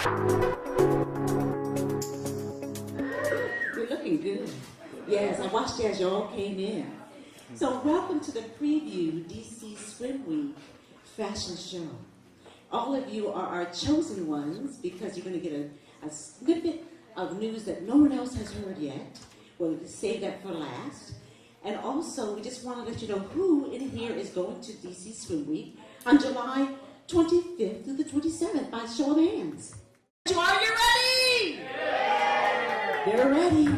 You're looking good. Yes, I watched as you all came in. So welcome to the preview DC Swim Week fashion show. All of you are our chosen ones because you're going to get a snippet of news that no one else has heard yet. We'll save that for last. And also, we just want to let you know who in here is going to DC Swim Week on July 25th through the 27th by show of hands. Are you ready? Yeah. They're ready.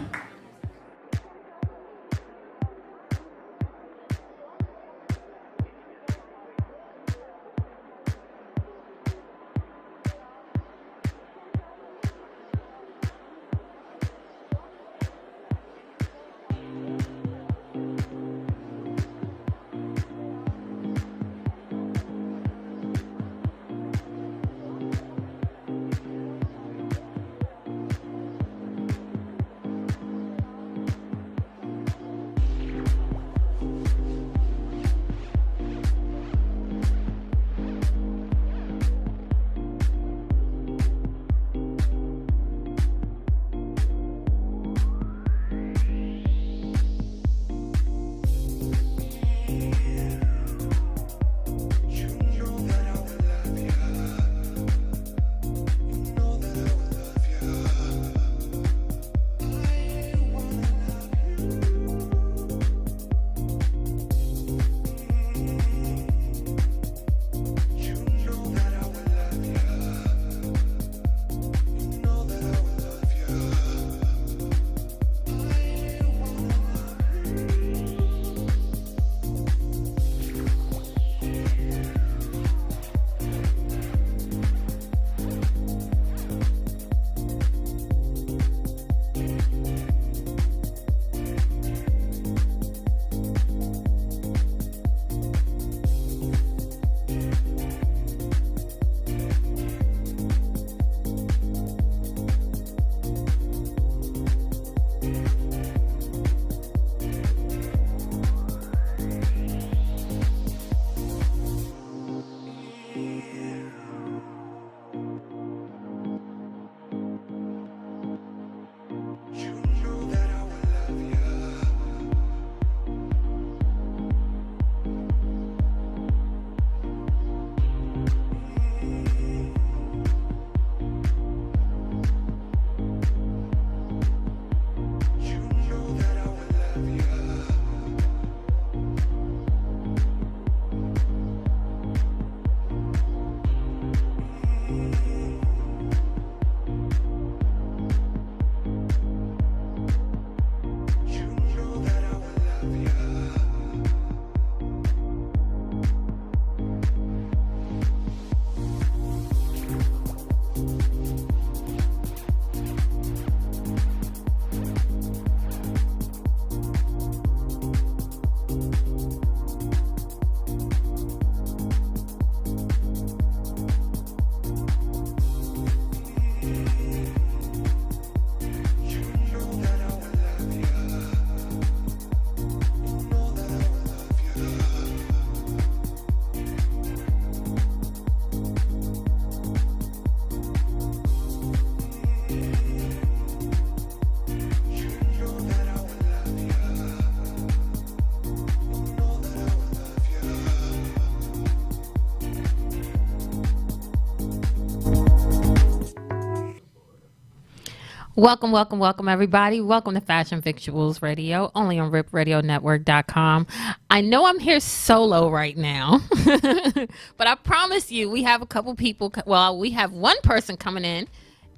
Welcome, welcome, welcome, everybody. Welcome to Fashion Victuals Radio, only on RipRadioNetwork.com. I know I'm here solo right now, but I promise you we have a couple people. Well, we have one person coming in,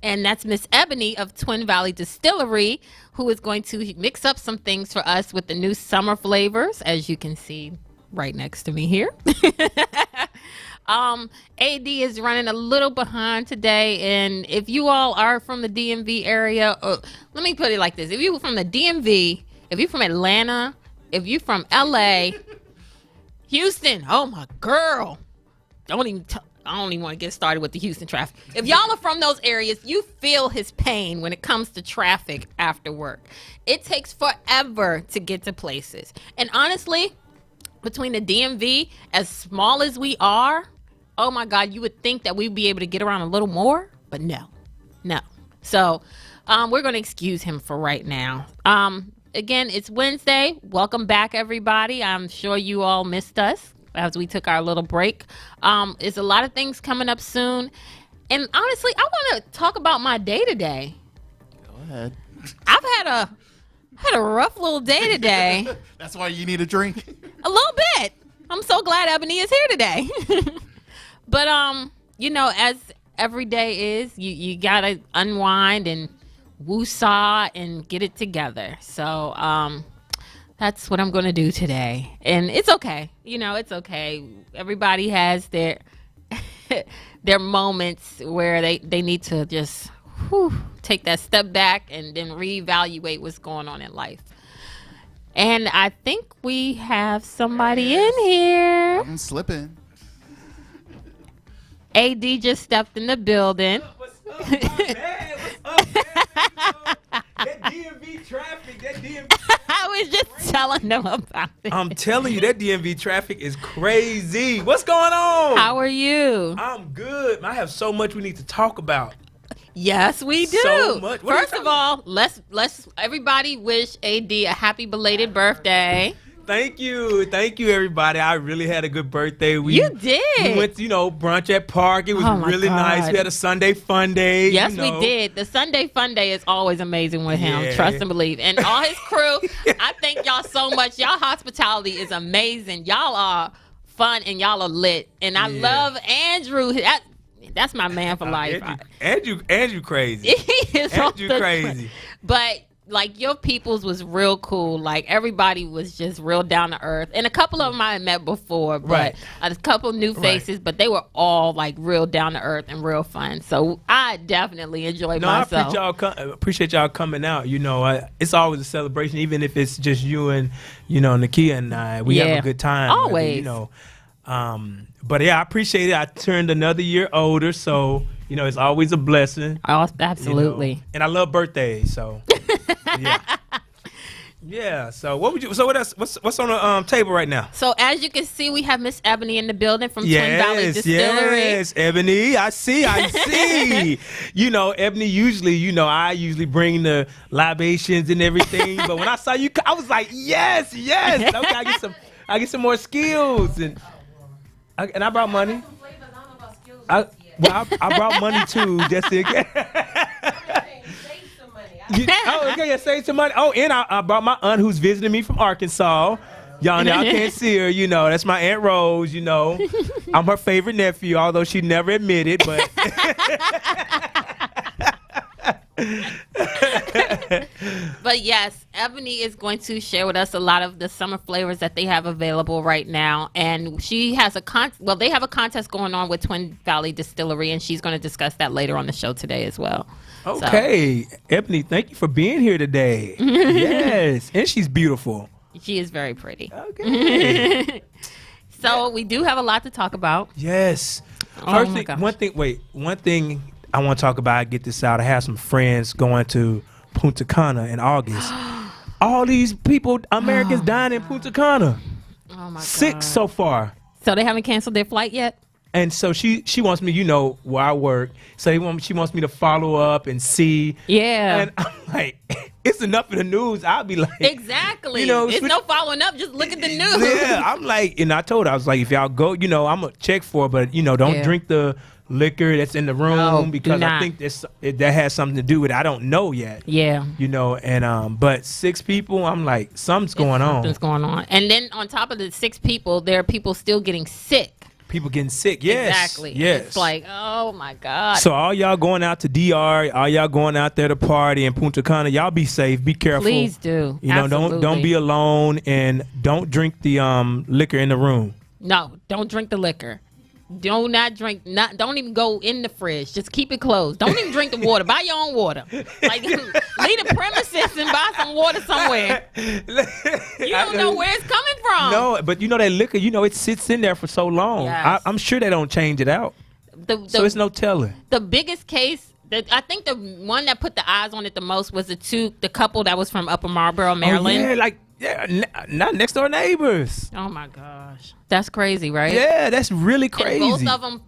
and that's Miss Ebony of Twin Valley Distillery, who is going to mix up some things for us with the new summer flavors, as you can see right next to me here. AD is running a little behind today, and if you all are from the DMV area, let me put it like this: if you're from the DMV, if you're from Atlanta, if you're from LA, Houston, oh my girl, I don't even want to get started with the Houston traffic. If y'all are from those areas, you feel his pain when it comes to traffic after work. It takes forever to get to places, and honestly, between the DMV, as small as we are, oh my God, you would think that we'd be able to get around a little more, but no. No. So we're going to excuse him for right now. Again, it's Wednesday. Welcome back, everybody. I'm sure you all missed us as we took our little break. There's a lot of things coming up soon. And honestly, I want to talk about my day today. Go ahead. I've had a rough little day today. That's why you need a drink. A little bit. I'm so glad Ebony is here today. But as every day is, you gotta unwind and woo-saw and get it together. So that's what I'm gonna do today. And it's okay. It's okay. Everybody has their their moments where they need to just take that step back and then reevaluate what's going on in life. And I think we have somebody in here. I'm slipping. AD just stepped in the building. What's up, man? What's up, man? That DMV traffic, I was just telling them about it. I'm telling you, that DMV traffic is crazy. What's going on? How are you? I'm good. I have so much we need to talk about. Yes, we do. So much. What are you First of talking all, let's everybody wish AD a happy belated birthday. Thank you, everybody. I really had a good birthday. You did. We went to, brunch at Park. It was Oh, my really nice. God. We had a Sunday fun day. Yes, we did. The Sunday fun day is always amazing with him. Yeah. Trust and believe. And all his crew, I thank y'all so much. Y'all hospitality is amazing. Y'all are fun and y'all are lit. And I Yeah. love Andrew. That's my man for life. Andrew crazy. He is off Andrew the crazy. train. But like your peoples was real cool. Like everybody was just real down to earth. And a couple of them I had met before, but Right. a couple new faces, but they were all like real down to earth and real fun. So I definitely enjoyed myself. I appreciate y'all coming out. It's always a celebration, even if it's just you and Nakia and I. We have Yeah. a good time. Always. But yeah, I appreciate it. I turned another year older, so it's always a blessing. Oh, absolutely. And I love birthdays, so yeah. Yeah. So what else? What's on the table right now? So as you can see, we have Miss Ebony in the building from Twin Valley Distillery. Yes, Ebony. I see. Ebony usually, I usually bring the libations and everything. But when I saw you, I was like, yes. Okay, I get some more skills, and I brought money. I brought money too, just in case. Save some money. Oh, and I brought my aunt who's visiting me from Arkansas. Y'all can't see her, That's my Aunt Rose, I'm her favorite nephew, although she never admitted, but. But yes, Ebony is going to share with us a lot of the summer flavors that they have available right now, and she has they have a contest going on with Twin Valley Distillery, and she's going to discuss that later on the show today as well. Okay, Ebony, thank you for being here today. Yes, and she's beautiful. She is very pretty. Okay. So we do have a lot to talk about. Yes. Oh my gosh. One thing I want to talk about, I get this out. I have some friends going to Punta Cana in August. All these people, Americans dying in Punta Cana. Oh my God. 6 so far. So they haven't canceled their flight yet? And so she wants me, where I work. So she wants me to follow up and see. Yeah. And I'm like, it's enough in the news. I'll be like. Exactly. It's no following up. Just look at the news. Yeah. I'm like, and I told her, I was like, if y'all go, I'm going to check for it. But, don't drink the liquor that's in the room, No, because do I not. think that has something to do with it. I don't know yet. Yeah. And but 6 people, I'm like, something's going on. Something's going on. And then on top of the 6 people, there are people still getting sick. People getting sick. Yes. Exactly. Yes. It's like, oh my God. So all y'all going out to DR, all y'all going out there to party in Punta Cana, y'all be safe, be careful. Please do. Don't Absolutely. be alone, and don't drink the liquor in the room. No, don't drink the liquor. Do not drink. Don't even go in the fridge. Just keep it closed. Don't even drink the water. Buy your own water. Like leave the premises and buy some water somewhere. You don't know where it's coming from. No, but that liquor, it sits in there for so long. Yes. I'm sure they don't change it out. So it's no telling. The biggest case, I think the one that put the eyes on it the most was the couple that was from Upper Marlboro, Maryland. Oh, yeah, not next door neighbors. Oh my gosh, that's crazy, right? Yeah, that's really crazy. And both of them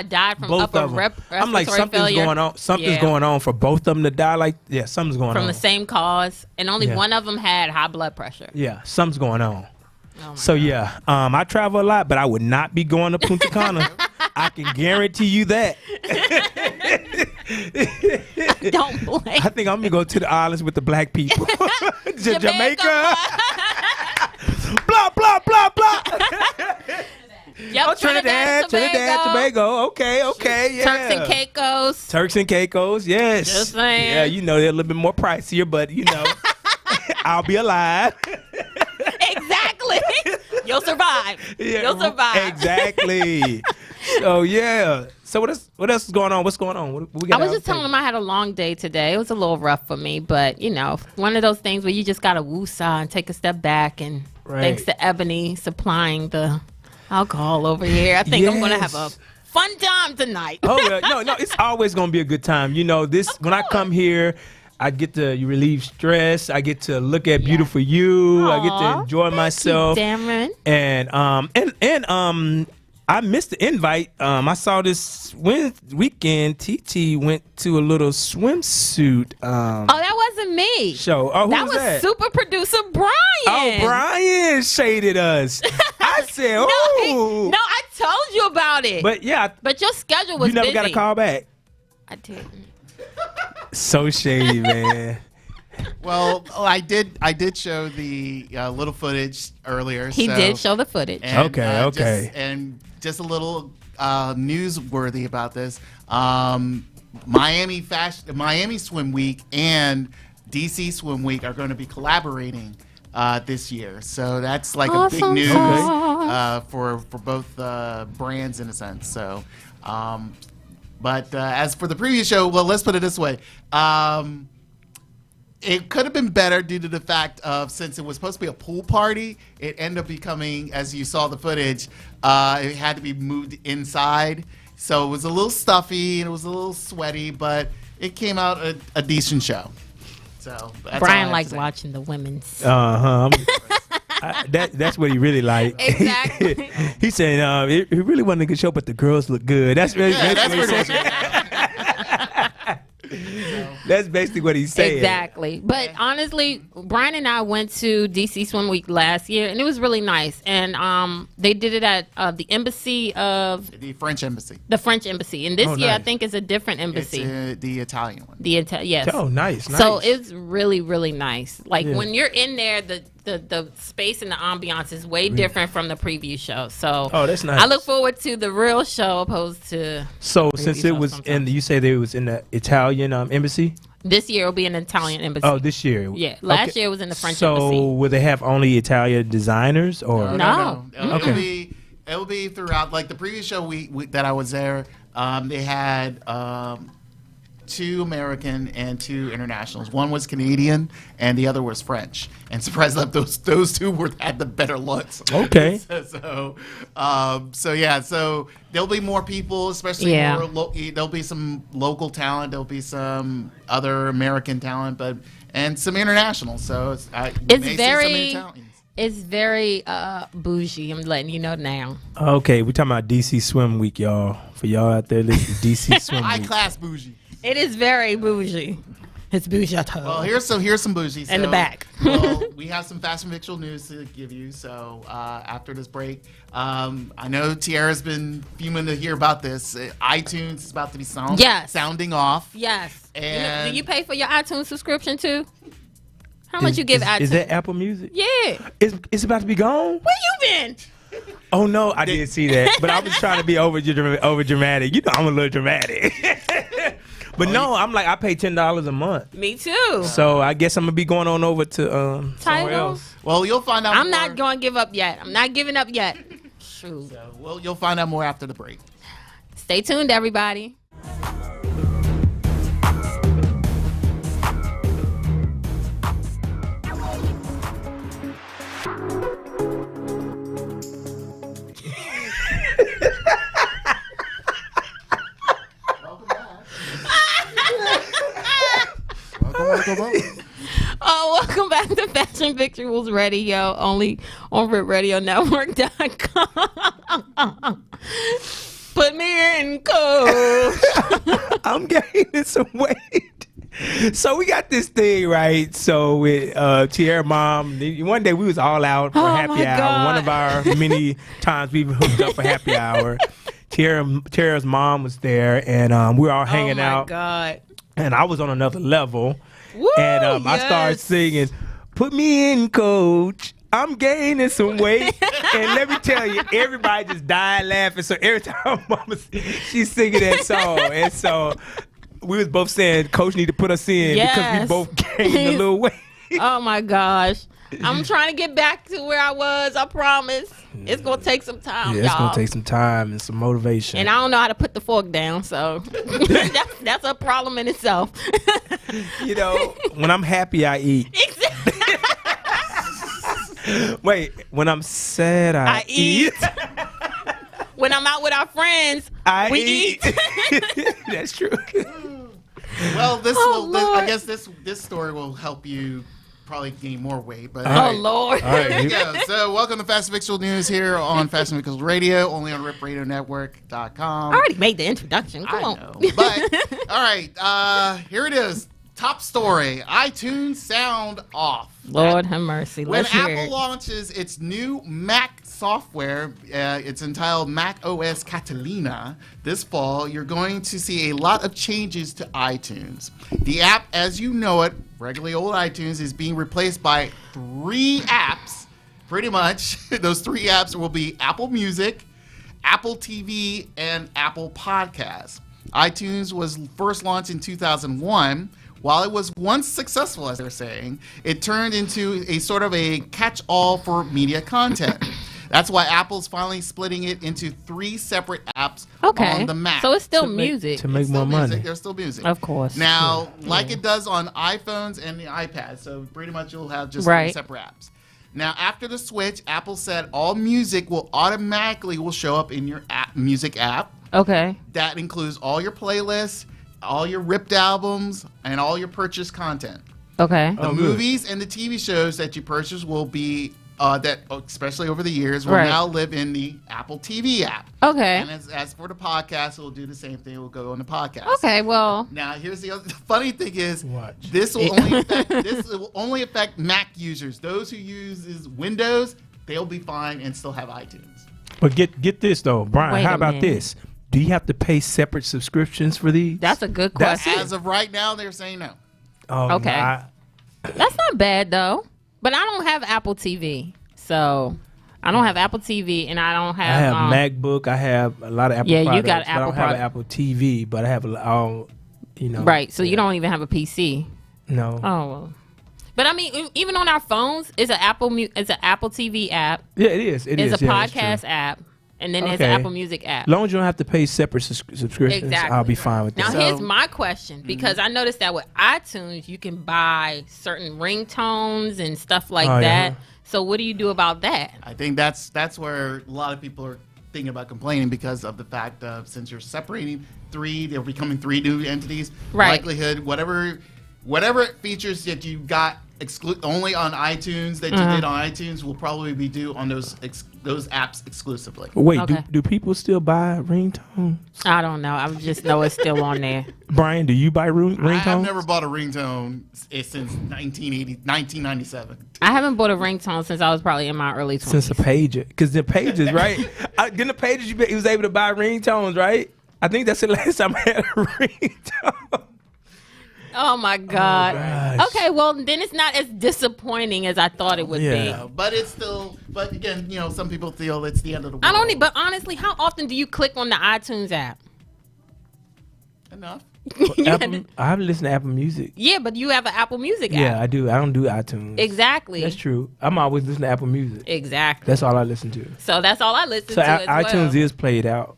died from Both upper of them. respiratory I'm like, something's failure. going on. Something's Yeah. going on for both of them to die. Like, yeah, something's going From on. the same cause, and only Yeah. one of them had high blood pressure. Yeah, something's going on. Oh my So God. yeah, I travel a lot, but I would not be going to Punta Cana. I can guarantee you that. Don't blame. I think I'm gonna go to the islands with the black people. Jamaica. Blah blah blah blah. Yep, Oh, Trinidad, Tobago. Okay, yeah. Turks and Caicos. Turks and Caicos, yes. Just saying. Yeah, you know they're a little bit more pricier, but you know, I'll be alive. Exactly. You'll survive. Yeah, You'll survive. Exactly. So yeah. So what else is going on? What's going on? What we got I was out just there? telling him I had a long day today. It was a little rough for me, but you know, one of those things where you just gotta woosah and take a step back. And Right. thanks to Ebony supplying the alcohol over here, I think I'm gonna have a Yes. fun time tonight. Oh yeah, no, it's always gonna be a good time. You know, this when I come here, I get to relieve stress. I get to look at beautiful you. I get to Aw, enjoy myself. Dameron. And I missed the invite. I saw this weekend. TT went to a little swimsuit Oh, that wasn't me. show. Oh, who That was was that? super producer Brian. Oh, Brian shaded us. I said, No, oh. no, I told you about it. But yeah, But your schedule was you never busy. got a call back. I didn't. So shady, man. Well, I did show the little footage earlier. He so- did show the footage. And, Okay. Just a little newsworthy about this. Miami Swim Week and DC Swim Week are going to be collaborating this year. So that's like a big Awesome news sauce. for both brands in a sense. So, but as for the previous show, well, let's put it this way. It could have been better due to the fact of since it was supposed to be a pool party, it ended up becoming, as you saw the footage, it had to be moved inside. So it was a little stuffy and it was a little sweaty, but it came out a decent show. So that's all I Brian have likes to say. watching the women's. That's what he really liked. Exactly. He said he really wasn't a good show, but the girls look good. That's really, Yeah, that's what he pretty said. much it. That's basically what he's saying. Exactly. But honestly, Brian and I went to DC Swim Week last year, and it was really nice. And they did it at the embassy of The French embassy. the French embassy. And this Oh, year, I nice. think it's a different It's embassy. the Italian one. Yes. Oh, nice. So nice. it's really, really nice. Like Yeah. when you're in there, the space and the ambiance is way different from the preview show. So Oh, that's nice. I look forward to the real show opposed to So since it show was sometimes. you say that it was in the Italian embassy. this year. It'll be an Italian embassy. Oh, this year. Yeah, last year it was in the French so embassy. will they have only Italian designers or? No. It'll be throughout. Like the previous show we that I was there, they had 2 American and 2 internationals. One was Canadian and the other was French. And surprisingly, those two had the better looks. Okay. So there'll be more people, especially Yeah. there'll be some local talent. There'll be some other American talent, and some international. So It's may see some very- Italians. It's very bougie. I'm letting you know now. Okay, we're talking about DC Swim Week, y'all. For y'all out there, listening, DC Swim High Week. class bougie. It is very bougie. It's bougie. Well, here's some bougie. In the back. Well, we have some fast and victual news to give you. So after this break, I know Tiara's been fuming to hear about this. iTunes is about to be sounding off. Yes. And- do you pay for your iTunes subscription too? How much you give iTunes? Is that Apple Music? Yeah. It's about to be gone? Where you been? Oh no, I didn't see that. But I was trying to be over dramatic. You know, I'm a little dramatic. But no, I'm like I pay $10 a month. Me too. So I guess I'm gonna be going on over to somewhere Tidal? else. Well, you'll find out. I'm more. not going to give up yet. I'm not giving up yet. Shoot. Well, you'll find out more after the break. Stay tuned, everybody. Oh, welcome back to Fashion Victuals Radio, only on RipRadioNetwork.com. Put me in, coach. I'm gaining some weight. So we got this thing, right? So with Tierra mom, one day we was all out for happy my hour. God. One of our many times we've hooked up for happy hour. Tierra's mom was there, and we were all hanging out. Oh, my God. And I was on another level. Woo, And I started yes. singing. singing, "Put me in, coach. I'm gaining some weight." And let me tell you, everybody just died laughing. So every time she's singing that song. And so we was both saying, Coach need to put us in because we Yes. both gained a little weight. Oh, my gosh. I'm trying to get back to where I was. I promise. It's going to take some time, Yeah, y'all. it's going to take some time and some motivation. And I don't know how to put the fork down, so that's a problem in itself. You know, when I'm happy, I eat. Wait, when I'm sad, I eat. When I'm out with our friends, we eat. That's true. Well, Oh, I Lord. guess this story will help you probably gain more weight. But All Oh, right. Lord. All right. there you go. So welcome to Fast and Fictional News here on Fast and Fictional Radio, only on RipRadioNetwork.com. I already made the introduction. Come I on. know. But all right, here it is. Top story: iTunes sound off. Lord have mercy. When Let's hear Apple it. launches its new Mac software, it's entitled Mac OS Catalina, this fall, you're going to see a lot of changes to iTunes. The app, as you know it, regularly old iTunes, is being replaced by 3 apps. Pretty much, those 3 apps will be Apple Music, Apple TV, and Apple Podcasts. iTunes was first launched in 2001. While it was once successful, as they're saying, it turned into a sort of a catch-all for media content. That's why Apple's finally splitting it into 3 separate apps Okay. on the Mac. So it's still To make- music. to make It's still more money. music. There's still music. Of course. Now, like it does on iPhones and the iPad, so pretty much you'll have just 3 Right. separate apps. Now, after the switch, Apple said all music will automatically show up in your music app. Okay. That includes all your playlists, all your ripped albums, and all your purchased content. Okay. The Oh, good. movies and the TV shows that you purchase will be that, especially over the years, will Right. now live in the Apple TV app. Okay. And as for the podcast, it will do the same thing. It will go on the podcast. Okay. Well, Now, here's the other funny thing is Watch. this will only affect Mac users. Those who use Windows, they'll be fine and still have iTunes. But get this though, Brian. Wait how a about minute. this? Do you have to pay separate subscriptions for these? that's a good That's question. As of right now, they're saying no. Oh, Okay. nah. That's not bad though. But I don't have Apple TV, so I don't have Apple TV, and I don't I have. have MacBook. I have a lot of Apple. Yeah, you products, got but I Apple don't have an product. Apple TV, but I have all. You know. Right. So yeah. you don't even have a PC. No. Oh. Well. But I mean, even on our phones, it's an it's an Apple TV app. Yeah, it is. It is. It's a Yeah, that's podcast true. app, and then there's Okay. an Apple Music app. As long as you don't have to pay separate subscriptions, Exactly. I'll be fine with Now that. here's my question, because I noticed that with iTunes you can buy certain ringtones and stuff like Oh, that. yeah. So what do you do about that? I think that's where a lot of people are thinking about complaining because of the fact of since you're separating 3, they're becoming 3 new entities. Right. Likelihood, whatever features that you got only on iTunes that you did on iTunes will probably be due on those apps exclusively. Wait, Okay. do people still buy ringtones? I don't know. I just know it's still on there. Brian, do you buy ringtones? I've never bought a ringtone since 1997. I haven't bought a ringtone since I was probably in my early 20s. Since the pager, because the pages, right? Then the pages, you was able to buy ringtones, right? I think that's the last time I had a ringtone. Oh my God. gosh. Okay, well then it's not as disappointing as I thought it would Yeah. be. But it's still, but again, some people feel it's the end of the world. I don't. But honestly, how often do you click on the iTunes app? Enough. You had Apple, to- I haven't listened to Apple Music. yeah, but you have an Apple Music app. Yeah, I do. I don't do iTunes. Exactly. That's true. I'm always listening to Apple Music. Exactly. That's all I listen to. So that's all I listen So to as iTunes well. is played out.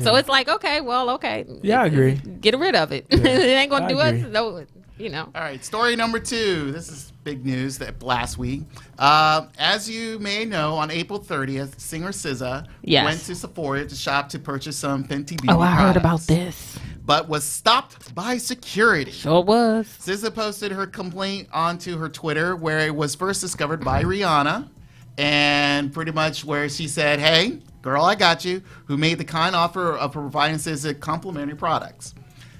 So it's like, okay, well, okay. Yeah, I agree. Get rid of it. it ain't gonna I do agree. us. No, All right, story number 2. This is big news that last week. As you may know, on April 30th, singer SZA Yes. went to Sephora to shop to purchase some Fenty Beauty Oh, I heard about products, this. but was stopped by security. Sure was. SZA posted her complaint onto her Twitter, where it was first discovered by Rihanna, and pretty much where she said, "Hey, Girl, I Got You, who made the kind offer of providing SZA complimentary products.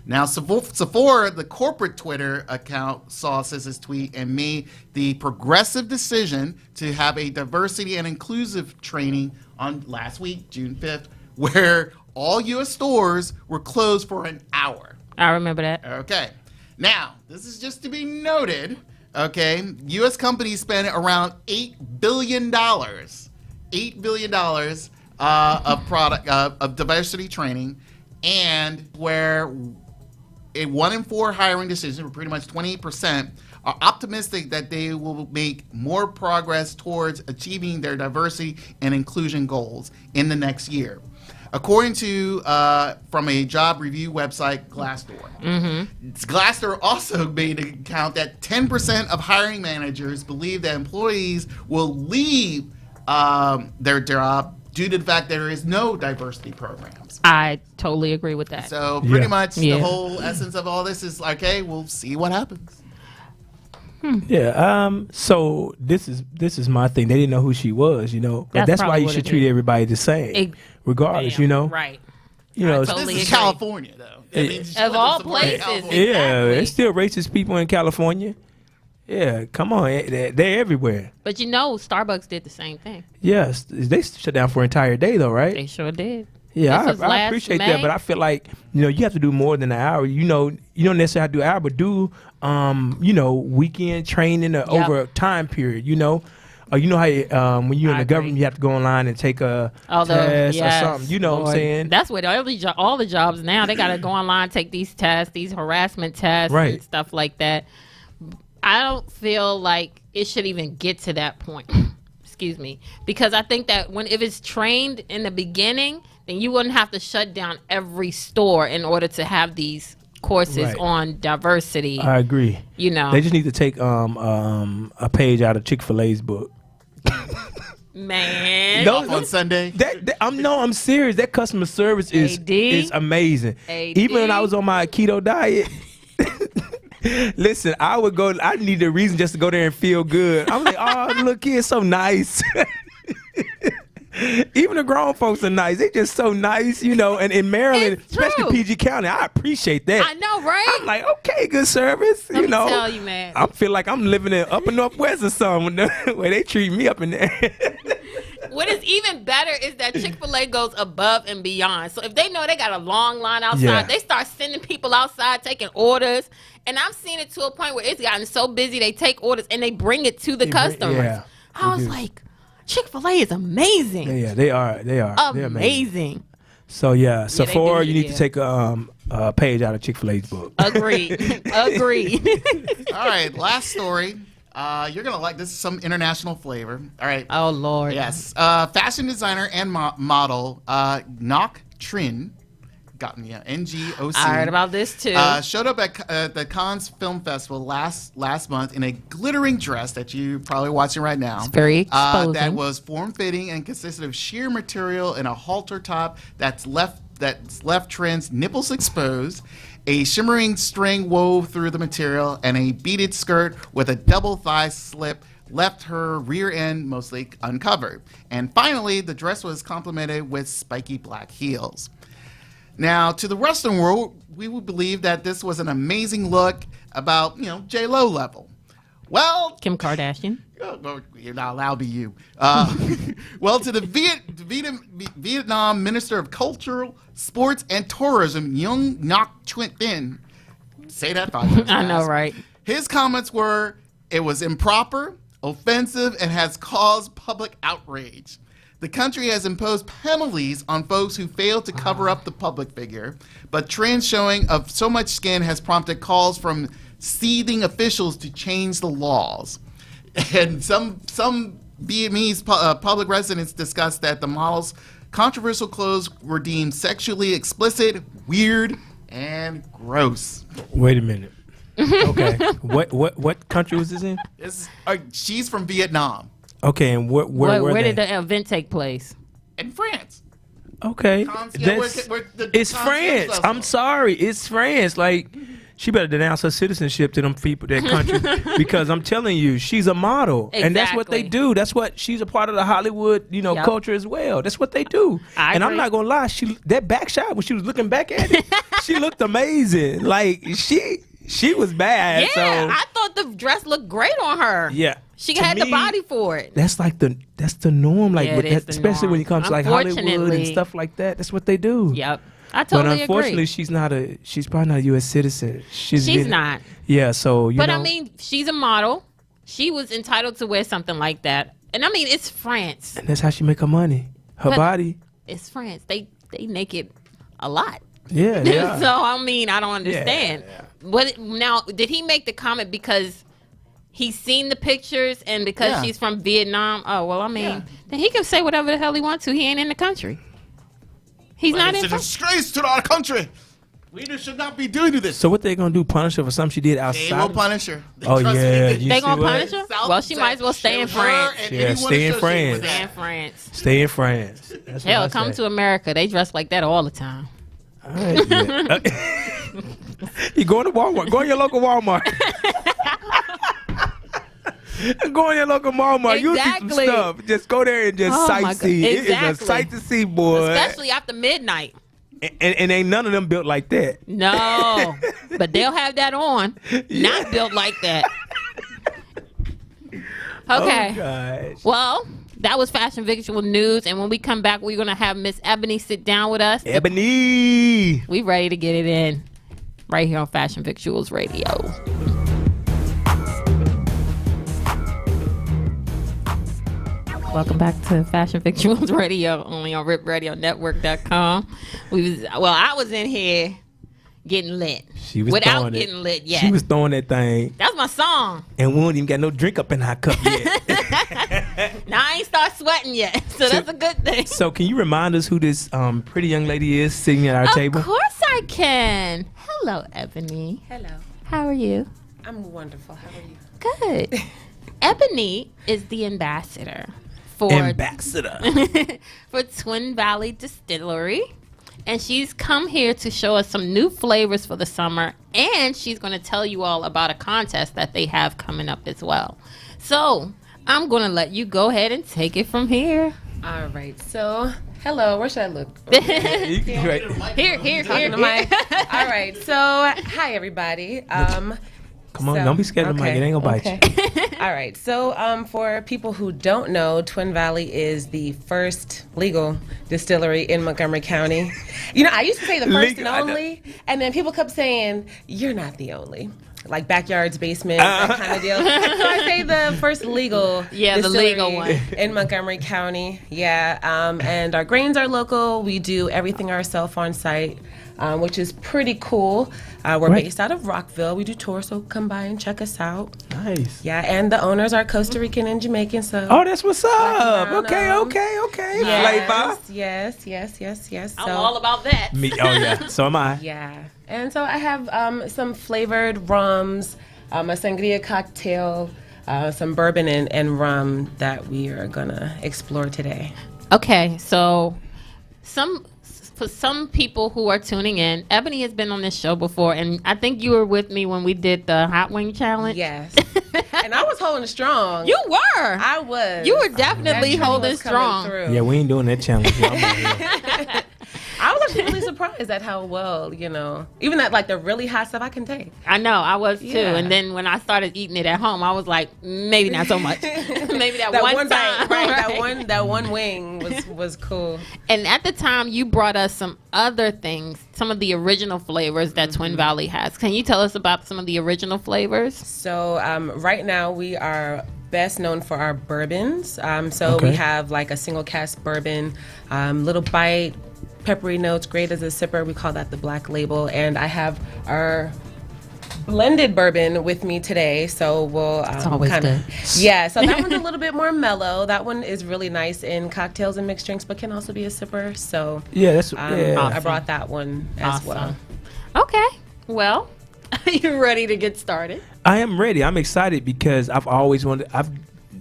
Now, Sephora, the corporate Twitter account, saw SZA's tweet and made the progressive decision to have a diversity and inclusive training on last week, June 5th, where all U.S. stores were closed for an hour. I remember that. Okay. Now, this is just to be noted, okay? U.S. companies spend around $8 billion of diversity training, and where a 1 in 4 hiring decision, or pretty much 28%, are optimistic that they will make more progress towards achieving their diversity and inclusion goals in the next year. According to from a job review website, Glassdoor. Glassdoor also made a count that 10% of hiring managers believe that employees will leave their job due to the fact there is no diversity programs. I totally agree with that. So pretty much Yeah. the whole essence of all this is, okay, we'll see what happens. Yeah. So this is my thing. They didn't know who she was, you know. But That's that's why probably you what should it treat is. everybody the same, regardless, Bam. you know. Right. You know. totally This is agree. California, though. I mean, just Of let all them support places. California. Yeah, Exactly. there's still racist people in California. Yeah, come on, they're everywhere. But you know, Starbucks did the same thing. Yes, they shut down for an entire day though, right? They sure did. Yeah, This was I last appreciate May. that, but I feel like, you know, you have to do more than an hour. You know, you don't necessarily have to do an hour, but do you know, weekend training over a time period. You know, you know how when you're in I the government, agree. you have to go online and take a Although, test yes, or something. You know what I'm Lord. saying? That's what all the jobs now, they got to go online, take these tests, these harassment tests Right. and stuff like that. I don't feel like it should even get to that point. Excuse me. Because I think that if it's trained in the beginning, then you wouldn't have to shut down every store in order to have these courses Right. on diversity. I agree. You know, They just need to take a page out of Chick-fil-A's book. man. No, Off on Sunday. I'm serious. That customer service AD? is amazing. AD? Even when I was on my keto diet, listen, I need a reason just to go there and feel good. I'm like, oh, look, it's so nice. Even the grown folks are nice. They just so nice, you know. And in Maryland, It's true. especially PG County, I appreciate that. I know, right? I'm like, okay, good service. Let you me know, tell you, man. I feel like I'm living in Upper Northwest or something, where they treat me up in there. What is even better is that Chick-fil-A goes above and beyond. So if they know they got a long line outside, Yeah. they start sending people outside taking orders. And I've seen it to a point where it's gotten so busy they take orders and they bring it to the customers. yeah, I they was do. like, Chick-fil-A is amazing. Yeah, they are. They're amazing. Amazing. So yeah, Sephora, do, you need yeah. to take a page out of Chick-fil-A's book. Agreed. Agreed. All right, last story. You're going to like this. Is some international flavor. All right. Oh, Lord. Yes. Fashion designer and model Ngoc Trinh, NGOC. I heard about this, too. Showed up at the Cannes Film Festival last month in a glittering dress that you're probably watching right now. It's very exposing. That was form-fitting and consisted of sheer material and a halter top that's left Trinh's nipples exposed, a shimmering string wove through the material, and a beaded skirt with a double thigh slip left her rear end mostly uncovered. And finally, the dress was complemented with spiky black heels. Now, to the Western world, we would believe that this was an amazing look about, J-Lo level. Well, Kim Kardashian. you're not allowed to be you. Well, to the Vietnam Minister of Cultural, Sports, and Tourism, Nguyen Ngoc Trinh, say that 5 times I know, fast. right? His comments were, it was improper, offensive, and has caused public outrage. The country has imposed penalties on folks who fail to cover up the public figure, but Trinh showing of so much skin has prompted calls from seething officials to change the laws. And some Vietnamese public residents discussed that the model's controversial clothes were deemed sexually explicit, weird, and gross. Wait a minute. Okay. What country was this in? She's from Vietnam Okay, and where Where they? did the event take place? and France. Okay. Cons- yeah, That's- where the it's Cons France. Festival. I'm sorry. It's France. Like, she better denounce her citizenship to them people, that country, because I'm telling you, she's a model, and that's what they Exactly. do. That's what she's a part of the Hollywood, Yep. culture as well. That's what they do. I and I'm agree. not gonna lie, that back shot when she was looking back at it, she looked amazing. Like she was bad. Yeah, so I thought the dress looked great on her. yeah, She To had the me, body for it. That's like that's the norm. Like Yeah, with it is that, the especially norm. when it comes to like Hollywood and Unfortunately- stuff like that. That's what they do. Yep. I But totally unfortunately, agree. she's probably not a U.S. citizen. She's not. Yeah, so you But know. I mean, she's a model. She was entitled to wear something like that. And I mean, it's France. and that's how she make her money. Her But- body. It's France. They naked a lot. Yeah, yeah. So I mean, I don't understand. What now? Did he make the comment because he's seen the pictures and because Yeah. she's from Vietnam? Oh well, I mean, then he can say whatever the hell he wants to. He ain't in the country. He's not It's in. a disgrace to our country. Leaders should not be doing this. So what they gonna do? Punish her for something she did They outside? will punish her. Oh, Trust me, yeah, they- you They see gonna what? punish her? South- Well, she might as well stay in her France. and Yeah, anyone stay in associated France. with Stay that. in France. Stay in France. That's what Hell, I come say. to America. They dress like that all the time. All right, yeah. You going to Walmart? Go in your local Walmart. Go in your local Walmart. You'll see some Exactly. stuff. Just go there and just Oh my sightsee. God. It is a Exactly. sight to see, boy. Especially after midnight. And ain't none of them built like that. No, but they'll have that on. Not built like that. Okay. Oh, gosh. Well, that was Fashion Visual News. And when we come back, we're going to have Miss Ebony sit down with us. Ebony. We ready to get it in right here on Fashion Visuals Radio. Welcome back to Fashion Visuals Radio, only on RipRadioNetwork.com. I was in here getting lit. She was without throwing it. getting lit yet. She was throwing that thing, That's my song. and we don't even got no drink up in our cup yet. Now I ain't start sweating yet, so that's a good thing. So can you remind us who this pretty young lady is sitting at our table? Of course I can. Hello, Ebony. Hello. How are you? I'm wonderful. How are you? Good. Ebony is the ambassador for Ambassador. for Twin Valley Distillery. And she's come here to show us some new flavors for the summer. And she's going to tell you all about a contest that they have coming up as well. So I'm going to let you go ahead and take it from here. All right. So, hello. Where should I look? Right. Here. Talking to my. All right. So, hi everybody. Come on, don't be scared of the mic. It ain't gonna bite you. All right. So, for people who don't know, Twin Valley is the first legal distillery in Montgomery County. You know, I used to say the first Legal, I and know. only, and then people kept saying, "You're not the only." Like backyards, basement, that kind of deal. So I say the first legal, Yeah, the legal distillery one. in Montgomery County. Yeah, and our grains are local. We do everything ourselves on site, which is pretty cool. We're Right. based out of Rockville. We do tours, so come by and check us out. Nice. Yeah, and the owners are Costa Rican and Jamaican. So Oh, that's what's up. around, Okay. Flavor. yes. I'm all about that. Me. Oh yeah. So am I. Yeah, and so I have some flavored rums, a sangria cocktail, some bourbon and rum that we are gonna explore today. Okay, so for some people who are tuning in, Ebony has been on this show before, and I think you were with me when we did the hot wing challenge. Yes, and I was holding strong. You were. I was. You were That definitely train holding was coming strong. through. Yeah, we ain't doing that challenge. I'm out here. I was actually really surprised at how well, even that like the really hot stuff I can take. I know, I was too. Yeah. And then when I started eating it at home, I was like, maybe not so much. Maybe that, That one one time. bite, right? right? That one wing was cool. And at the time, you brought us some other things, some of the original flavors that Twin Valley has. Can you tell us about some of the original flavors? So right now we are best known for our bourbons. So Okay. we have like a single cask bourbon, little bite, peppery notes, great as a sipper. We call that the Black Label. And I have our blended bourbon with me today. So we'll always good. Yeah, so that one's a little bit more mellow. That one is really nice in cocktails and mixed drinks, but can also be a sipper. So Yeah, that's yeah. I brought that one as well. Okay. Well, are you ready to get started? I am ready. I'm excited because I've always wanted.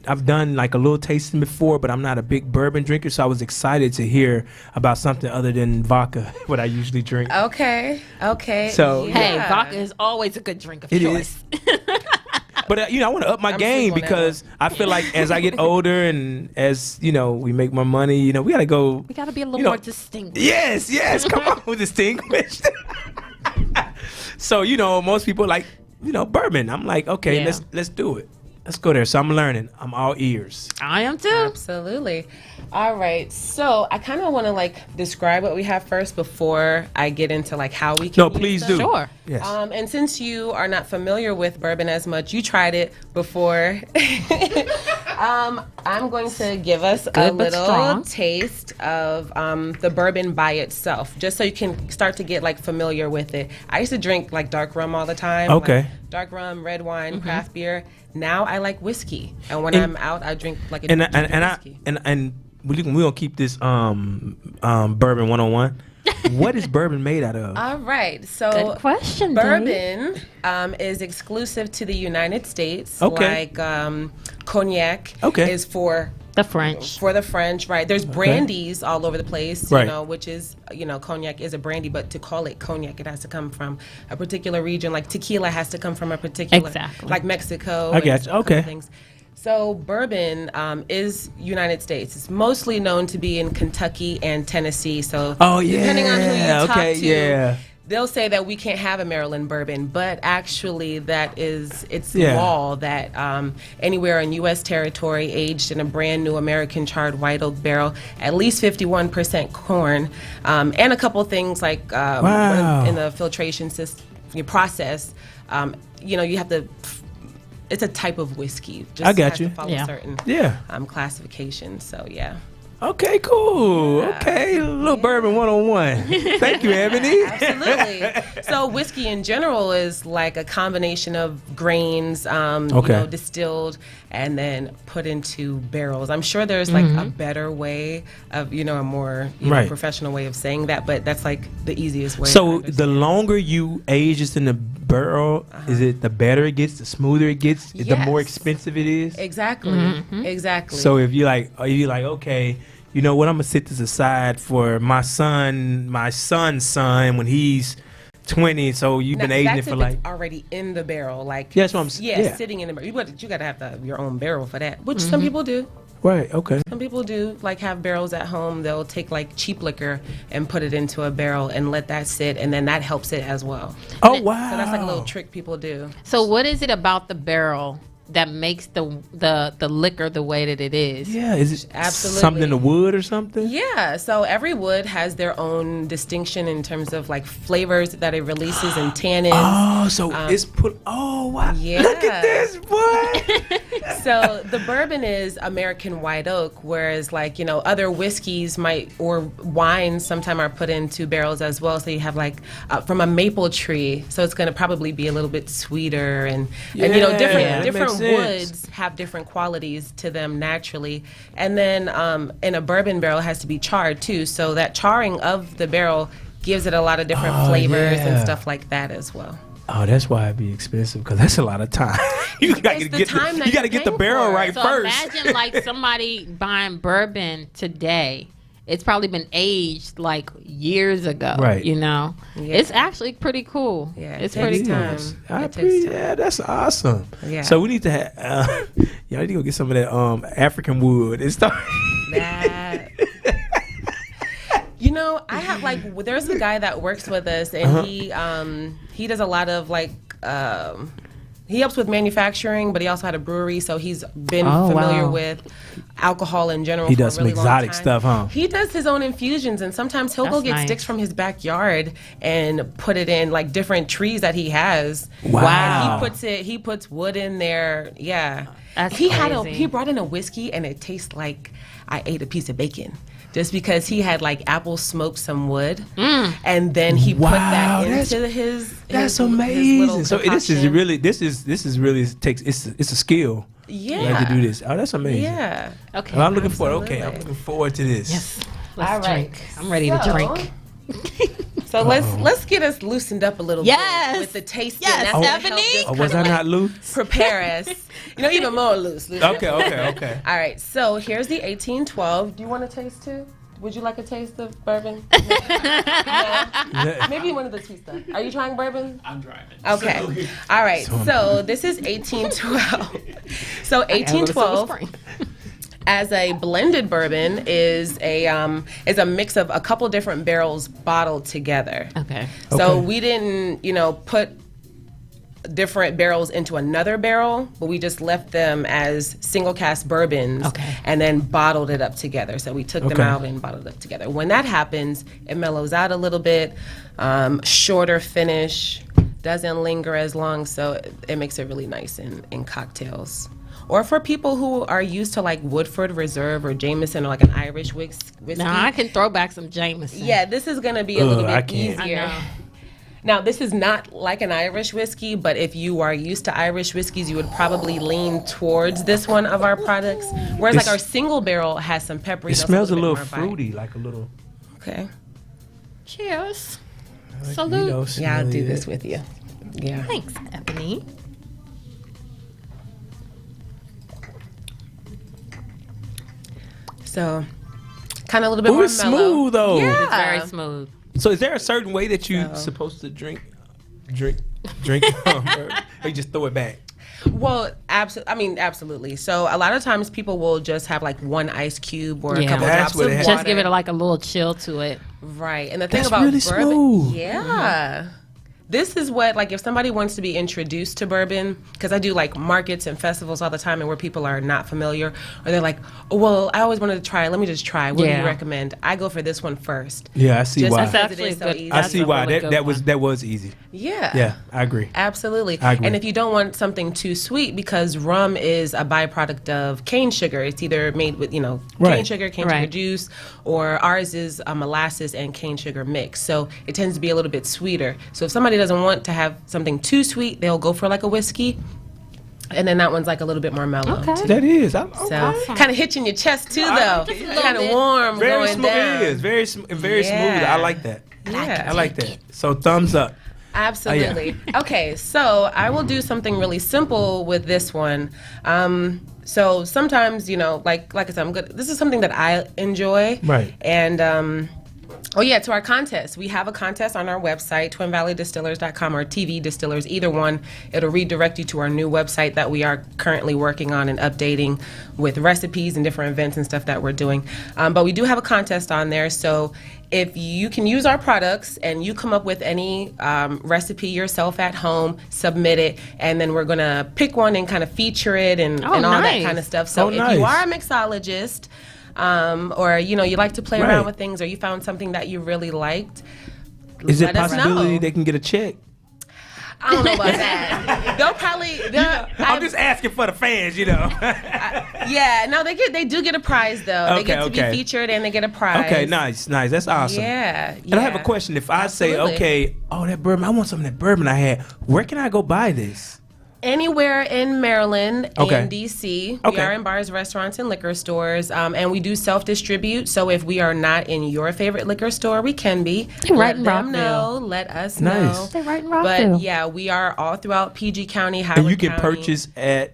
I've done like a little tasting before, but I'm not a big bourbon drinker, so I was excited to hear about something other than vodka, what I usually drink. Okay. So- Hey, yeah. vodka is always a good drink of It choice. But I want to up my I'm game single now. because I feel like as I get older and as we make more money, we gotta go. We gotta be a little You know- more distinguished. Yes, come on, distinguished. So most people like bourbon. I'm like, okay, Yeah. let's do it. Let's go there. So I'm learning. I'm all ears. I am too. Absolutely. All right. So I kind of want to like describe what we have first before I get into like how we can. No, use please them. do. Sure. Yes. And since you are not familiar with bourbon as much, you tried it before. I'm going to give us a Good, but little strong. taste of the bourbon by itself, just so you can start to get like familiar with it. I used to drink like dark rum all the time. Okay. like, dark rum, red wine, Mm-hmm. craft beer. Now I like whiskey, and when And- I'm out, I drink like a and drink and whiskey. we gonna keep this bourbon 101. What is bourbon made out of? All right, so Good question, Dave. bourbon is exclusive to the United States. Okay. Like cognac Okay. is for The French. the French, right? There's brandies all over the place, Right. which is, cognac is a brandy, but to call it cognac, it has to come from a particular region. Like tequila has to come from a particular, Exactly. like Mexico. I and got you. a couple Okay. Things. So bourbon is United States. It's mostly known to be in Kentucky and Tennessee. So Oh, depending on who you yeah. talk Okay, to, yeah. they'll say that we can't have a Maryland bourbon, but actually it's Yeah. law that anywhere in U.S. territory aged in a brand new American charred white oak barrel, at least 51% corn, and a couple things like Wow. in the filtration system, process, you have to. It's a type of whiskey. Just I got has you. To follow Yeah. certain Yeah. classifications. So yeah. Okay, cool. Okay, a little bourbon 101. Thank you, Ebony. Absolutely. So whiskey in general is like a combination of grains, Okay. distilled and then put into barrels. I'm sure there's like a better way of, a more Right. professional way of saying that, but that's like the easiest way. So to the understand. longer you age this in the barrel, is it the better it gets, the smoother it gets, the more Yes. expensive it is? Exactly. Exactly. So if you're like, okay, you know what, I'm gonna set this aside for my son's son when he's 20. So you've been Now, aging it that's for if like, it's already in the barrel, like Yeah, that's what I'm s- yeah. sitting in the barrel. You got to have your own barrel for that, which some people do. right? Okay. Some people do like have barrels at home. They'll take like cheap liquor and put it into a barrel and let that sit, and then that helps it as well. Oh wow. So that's like a little trick people do. So what is it about the barrel that makes the liquor the way that it is? Yeah, is it Absolutely. something in the wood or something? Yeah, so every wood has their own distinction in terms of like flavors that it releases and tannins. Oh, so it's put. Oh wow! yeah. Look at this, boy. So the bourbon is American white oak, whereas like, other whiskeys or wines sometimes are put into barrels as well. So you have like from a maple tree. So it's going to probably be a little bit sweeter and Yeah, different that different makes sense. woods have different qualities to them naturally. And then in a bourbon barrel it has to be charred too. So that charring of the barrel gives it a lot of different flavors and yeah. stuff like that as well. Oh, that's why it'd be expensive because that's a lot of time. you gotta It's the get time that you gotta you're get the paying barrel for. right So first. imagine like somebody buying bourbon today. It's probably been aged like years ago. Right. Yeah. It's actually pretty cool. Yeah, It's it pretty takes cool. time. I It takes time. yeah, that's awesome. Yeah. So we need to have, y'all need to go get some of that African wood and stuff. That. I have like there's a guy that works with us and he does a lot of like he helps with manufacturing, but he also had a brewery, so he's been Oh, familiar wow. with alcohol in general. He for does a some really long exotic time. stuff, huh? He does his own infusions, and sometimes he'll go That's get nice. sticks from his backyard and put it in like different trees that he has. Wow. And he puts wood in there. Yeah. That's He crazy. brought in a whiskey and it tastes like I ate a piece of bacon. Just because he had like apple smoked some wood, and then he put Wow, that that's- into his. That's his little amazing. So this is concoction. really this is really takes it's a skill. Yeah. Like to do this. Oh, that's amazing. Yeah. Okay. Well, I'm looking forward. Okay, I'm Absolutely. looking forward to this. Yes. Let's All right. drink. I'm ready to So, drink. So let's get us loosened up a little Yes. bit with the tasting. Yes, That's gonna help Stephanie. just Oh, was I kinda, not loose? prepare us? Even more loose. Okay. All right, so here's the 1812. Do you want a taste too? Would you like a taste of bourbon? Yeah. Maybe one of the two stuff. Are you trying bourbon? I'm driving. Okay. All right. So this is 1812. So 1812 as a blended bourbon is a mix of a couple different barrels bottled together. Okay. So Okay. we didn't, put different barrels into another barrel, but we just left them as single cask bourbons and then bottled it up together. So we took them Okay. out and bottled it up together. When that happens, it mellows out a little bit, shorter finish, doesn't linger as long, so it makes it really nice in cocktails. Or for people who are used to like Woodford Reserve or Jameson or like an Irish whiskey. Now I can throw back some Jameson. Yeah, this is gonna be a little I bit can't. easier. I know. Now, this is not like an Irish whiskey, but if you are used to Irish whiskeys, you would probably lean towards this one of our products. Whereas, like, It's- our single barrel has some peppery. It smells a bit little more bite. fruity, like a little. Okay. Cheers. You Salute. know, Yeah, I'll do smelly. this with you. Yeah. Thanks, Ebony. So, kind of a little bit Ooh, more it's mellow. smooth though. Yeah. It's very smooth. So is there a certain way that you're So- supposed to drink, or you just throw it back? Well, absolutely. So, a lot of times people will just have like one ice cube or a Yeah. couple That's drops what of it water. Just give it like a little chill to it. Right. And the thing That's about really bourbon, smooth. yeah. This is what, like, if somebody wants to be introduced to bourbon, because I do like markets and festivals all the time and where people are not familiar, or they're like, oh, well, I always wanted to try it. Let me just try. What do Yeah. you recommend? I go for this one first. Yeah, I see Just why. because That's it is actually so good. easy. I That's see a why. really That good was one. that was easy. Yeah. Yeah, I agree. Absolutely. I agree. And if you don't want something too sweet, because rum is a byproduct of cane sugar, it's either made with, cane Right. sugar, cane Right. sugar juice, or ours is a molasses and cane sugar mix. So it tends to be a little bit sweeter. So if somebody doesn't want to have something too sweet, they'll go for like a whiskey. And then that one's like a little bit more mellow. Okay. That is. So kind of hitching your chest too, though. Just a little Kind of bit. warm Very going smooth. down. It is very very smooth. Yeah. I like that. Yeah. I like that. So thumbs up. Absolutely. Okay, so I will do something really simple with this one. So sometimes, like I said, I'm good. This is something that I enjoy. Right. And to our contest. We have a contest on our website, twinvalleydistillers.com or TV Distillers, either one. It'll redirect you to our new website that we are currently working on and updating with recipes and different events and stuff that we're doing. But we do have a contest on there. So if you can use our products and you come up with any recipe yourself at home, submit it, and then we're going to pick one and kind of feature it and all that nice. kind of stuff. So Oh, if you nice. are a mixologist, or you like to play Right. around with things, or you found something that you really liked, Is it let us possibility know. they can get a check? I don't know about that. They'll probably. I'm just asking for the fans, Yeah, no, they do get a prize though. They get to Okay. be featured and they get a prize. Okay, nice. That's awesome. Yeah. And I have a question. If I Absolutely. say, okay, that bourbon, I want some of that bourbon I had. Where can I go buy this? Anywhere in Maryland Okay. and DC. We Okay. are in bars, restaurants, and liquor stores. And we do self-distribute. So if we are not in your favorite liquor store, we can be. right Let in them Rockville. know. Let us Nice. know. They're right in Rockville. But yeah, we are all throughout PG County, Howard And you can County. purchase at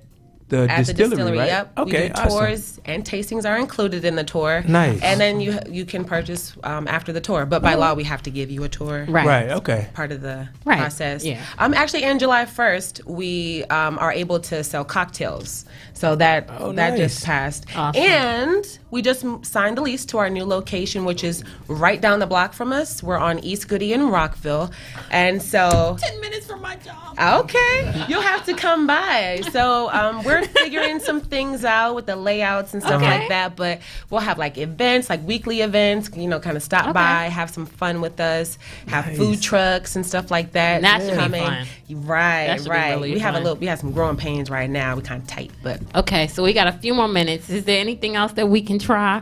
the At distillery, the distillery, right? yep. Okay, We do awesome. tours and tastings are included in the tour. Nice. And then you can purchase after the tour. But by law, we have to give you a tour. Right. Right, okay. Part of the Right, process. yeah. Actually, in July 1st, we are able to sell cocktails. So that nice. just passed. Awesome. And we just signed a lease to our new location, which is right down the block from us. We're on East Goody in Rockville. And so 10 minutes from my job. okay, you'll have to come by. So we're figuring some things out with the layouts and stuff Okay. like that. But we'll have like events, like weekly events. Kind of stop by, have some fun with us, have Nice. food trucks and stuff like that. That should be coming. fun. Right, That should be right. really we have fun. we have some growing pains right now. We're kind of tight, but Okay, so we got a few more minutes. Is there anything else that we can try?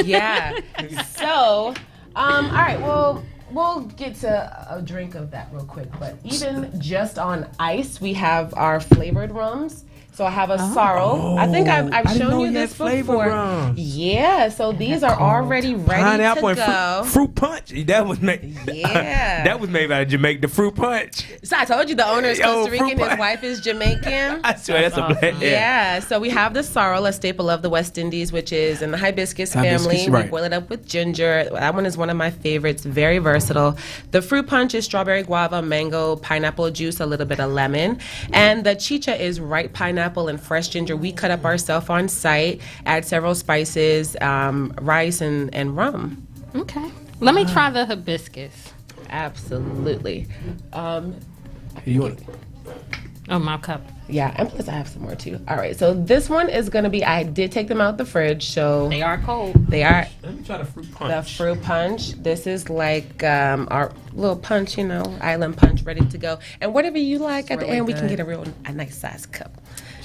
yeah. So, all right. Well, we'll get to a drink of that real quick. But even just on ice, we have our flavored rums. So I have a sorrel. I think I've I didn't shown know you you this had flavored before. rums. Yeah, so these are already ready Pineapple to and go. fruit punch. That was made. Yeah. that was made out of Jamaica. The fruit punch. So I told you the owner is Yo, Costa Rican, fruit his punch. wife is Jamaican. I swear that's a blend. Yeah, so we have the sorrel, a staple of the West Indies, which is in the hibiscus family. Hibiscus, right. We boil it up with ginger. That one is one of my favorites, very versatile. The fruit punch is strawberry, guava, mango, pineapple juice, a little bit of lemon. And the chicha is ripe pineapple and fresh ginger. We cut up ourselves on site, add several spices, rice, and rum. Okay. Let me try the hibiscus. Absolutely. You want Oh, my cup. Yeah, and plus I have some more too. All right, so this one is gonna be, I did take them out the fridge, so They are cold. they are Let me try the fruit punch. the fruit punch. This is like our little punch, island punch ready to go. And whatever you like at the really end, we can good. get a nice size cup.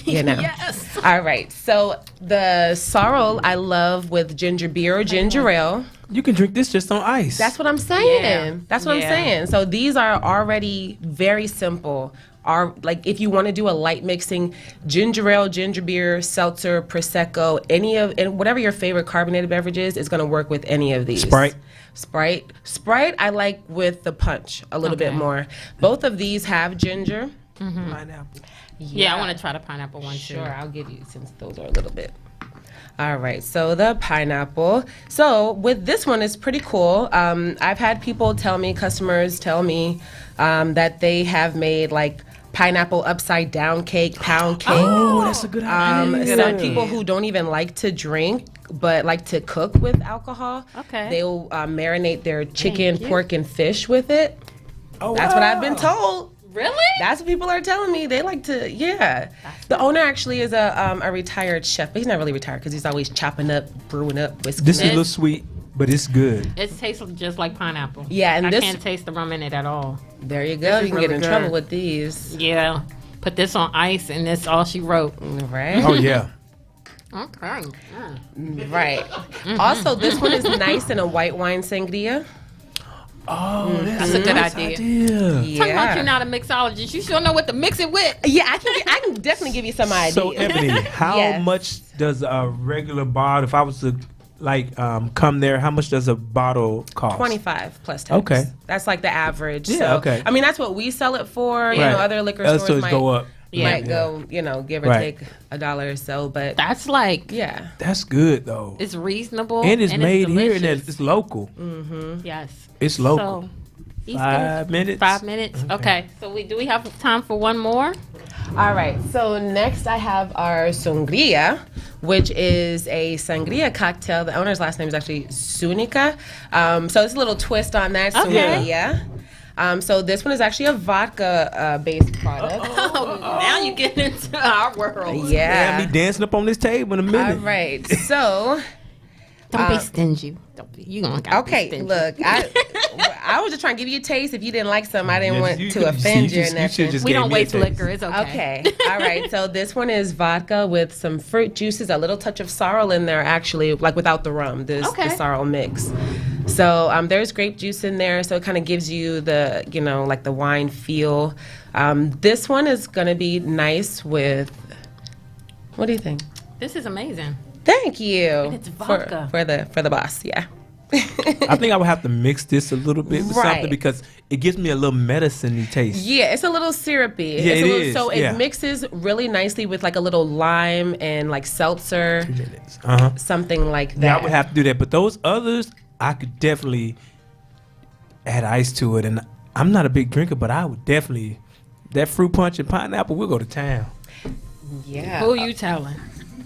Yes. All right, so the sorrel I love with ginger beer or ginger ale. You can drink this just on ice. That's what I'm saying. Yeah. That's what I'm Yeah. saying. So these are already very simple. Are like if you want to do a light mixing, ginger ale, ginger beer, seltzer, prosecco, and whatever your favorite carbonated beverage is going to work with any of these. Sprite. I like with the punch a little bit Okay. more. Both of these have ginger. pineapple. Yeah, I want to try the pineapple one too. Sure, I'll give you since those are a little bit. All right, so the pineapple. So with this one, it's pretty cool. I've had people customers tell me that they have made like pineapple upside down cake, pound cake. Oh, that's a good idea. Some people who don't even like to drink but like to cook with alcohol, Okay. they'll marinate their chicken, you. pork, and fish with it. Oh, That's what I've been told. Really? That's what people are telling me. They like to, yeah. The owner actually is a retired chef, but he's not really retired because he's always chopping up, brewing up, whisking This is a up. little sweet, but it's good. It tastes just like pineapple. Yeah, and I this- can't taste the rum in it at all. There you go. is You can get really in good. trouble with these. Yeah. Put this on ice, and that's all she wrote. Right? Oh yeah. Okay. Right. Also, this one is nice in a white wine sangria. Oh, That's a good idea. Talking about Yeah. you're not a mixologist. You sure know what to mix it with. Yeah, I can definitely give you some ideas. So Ebony, how Yes. much does a regular bottle? If I was to come there, how much does a bottle cost? 25 plus tax. Okay. That's like the average. Yeah, So, okay. I mean, that's what we sell it for. You Right. know, other liquor Other stores stores go up. might go, give or Right. take $1 or so. But That's like, yeah. That's good though. it's reasonable. And it's made here and delicious. it's local. Yes. It's local. So, Easton, 5 minutes. 5 minutes. Okay. So do we have time for one more? All right. So next I have our sangria, which is a sangria cocktail. The owner's last name is actually Sunica. So it's a little twist on that. Okay. Sangria. So this one is actually a vodka based product. Oh, now you get into our world. Yeah, Yeah. me dancing up on this table in a minute. All right. So Don't be stingy. Don't be. You gonna gotta be okay, stingy. look, I was just trying to give you a taste. If you didn't like some, I didn't Yes, want you to could- offend you. you and should just We gave don't me a waste taste. liquor. It's okay. Okay. All right. So this one is vodka with some fruit juices, a little touch of sorrel in there, actually, like without the rum, the sorrel mix. So there's grape juice in there, so it kind of gives you the, like the wine feel. This one is going to be nice with, what do you think? This is amazing. Thank you. it's vodka. For the boss, yeah. I think I would have to mix this a little bit with Right. something because it gives me a little medicine-y taste. Yeah, it's a little syrupy. Yeah, It's it a little, is, So yeah. it mixes really nicely with like a little lime and like seltzer, Uh-huh. something like that. Yeah, I would have to do that. But those others, I could definitely add ice to it. And I'm not a big drinker, but I would definitely, that fruit punch and pineapple, we'll go to town. Yeah. Who you telling?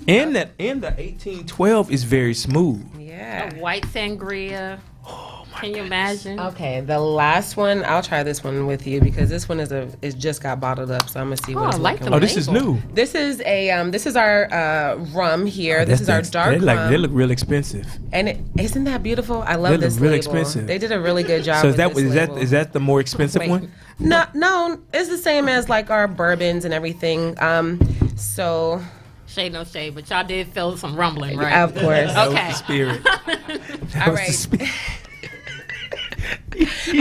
And the 1812 is very smooth. Yeah. A white sangria. Can you imagine? Okay, the last one, I'll try this one with you because this one is just got bottled up, so I'm gonna see what Oh, it's I like looking the Oh, this is label. new. This is our rum here. This is our dark rum, They look real expensive. and isn't that beautiful? I love They look this real label. expensive. They did a really good job. So with this label. is that the more expensive Wait. one? No, it's the same as like our bourbons and everything. So Shade no shade, but y'all did feel some rumbling, right? of course. That was Okay. the spirit. That All was right. the spirit.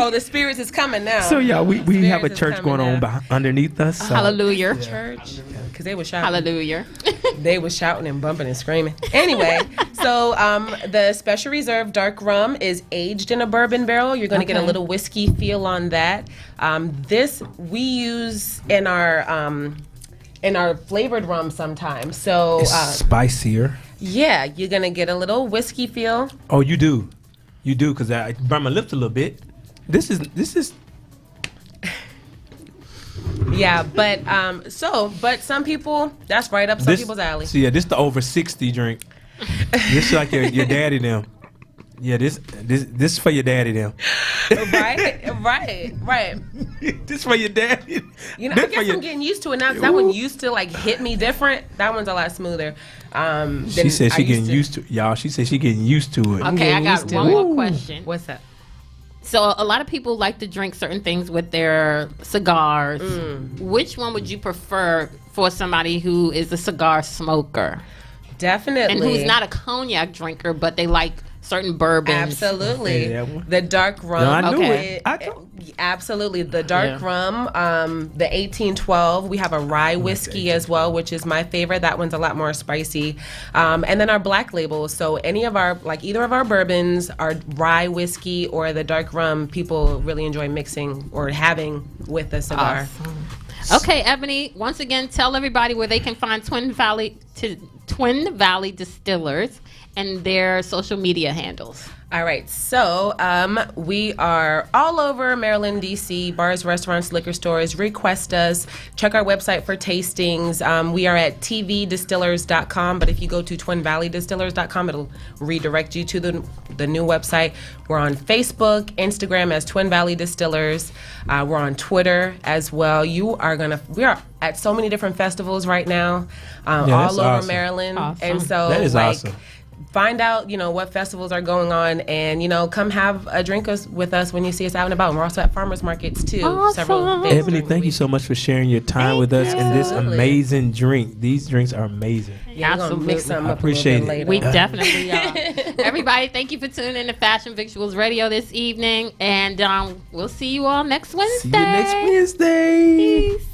Oh, the spirits is coming now. So yeah, we have a Spirits is church coming going on now. underneath us. So. Hallelujah. Church, because they were shouting. Hallelujah. They was shouting and bumping and screaming. Anyway, so the Special Reserve Dark Rum is aged in a bourbon barrel. You're going to get a Okay. little whiskey feel on that. This we use in our flavored rum sometimes. So It's spicier. yeah, you're going to get a little whiskey feel. Oh, you do, because I burn my lips a little bit. This is. Yeah, but some people, that's right up some people's alley. So yeah, this the over 60 drink. This is like your daddy them. Yeah, this for your daddy them. Right. This for your daddy. You know, This I for guess your- I'm getting used to it now because that one used to like hit me different. That one's a lot smoother. She said she getting used to y'all. She said she getting used to it. Okay, I getting got used to one it. more question. What's that? So a lot of people like to drink certain things with their cigars. Which one would you prefer for somebody who is a cigar smoker Definitely. and who's not a cognac drinker, but they like certain bourbons? Absolutely. Okay, that one. The dark rum. No, I knew Okay. it. I told- Absolutely. The dark Yeah. rum, the 1812. We have a rye whiskey as well, which is my favorite. That one's a lot more spicy. And then our black labels. So any of our, like either of our bourbons, our rye whiskey or the dark rum, people really enjoy mixing or having with a cigar. Okay, Ebony, once again, tell everybody where they can find Twin Valley Distillers and their social media handles. All right, so we are all over Maryland, D.C., bars, restaurants, liquor stores. Request us. Check our website for tastings. We are at tvdistillers.com, but if you go to twinvalleydistillers.com, it'll redirect you to the new website. We're on Facebook, Instagram as Twin Valley Distillers. We're on Twitter as well. We are at so many different festivals right now, that's all over awesome. Maryland. Awesome. And so That is awesome. find out, what festivals are going on, and come have a drink with us when you see us out and about. And we're also at farmers markets too. Awesome. Several days Ebony, during the thank you week. so much for sharing your time with us and this Absolutely. amazing drink. These drinks are amazing. Yeah, we're gonna mix Absolutely. something I up appreciate a little it. bit We later. definitely are. Everybody, thank you for tuning in to Fashion Victuals Radio this evening, and we'll see you all next Wednesday. See you next Wednesday. Peace.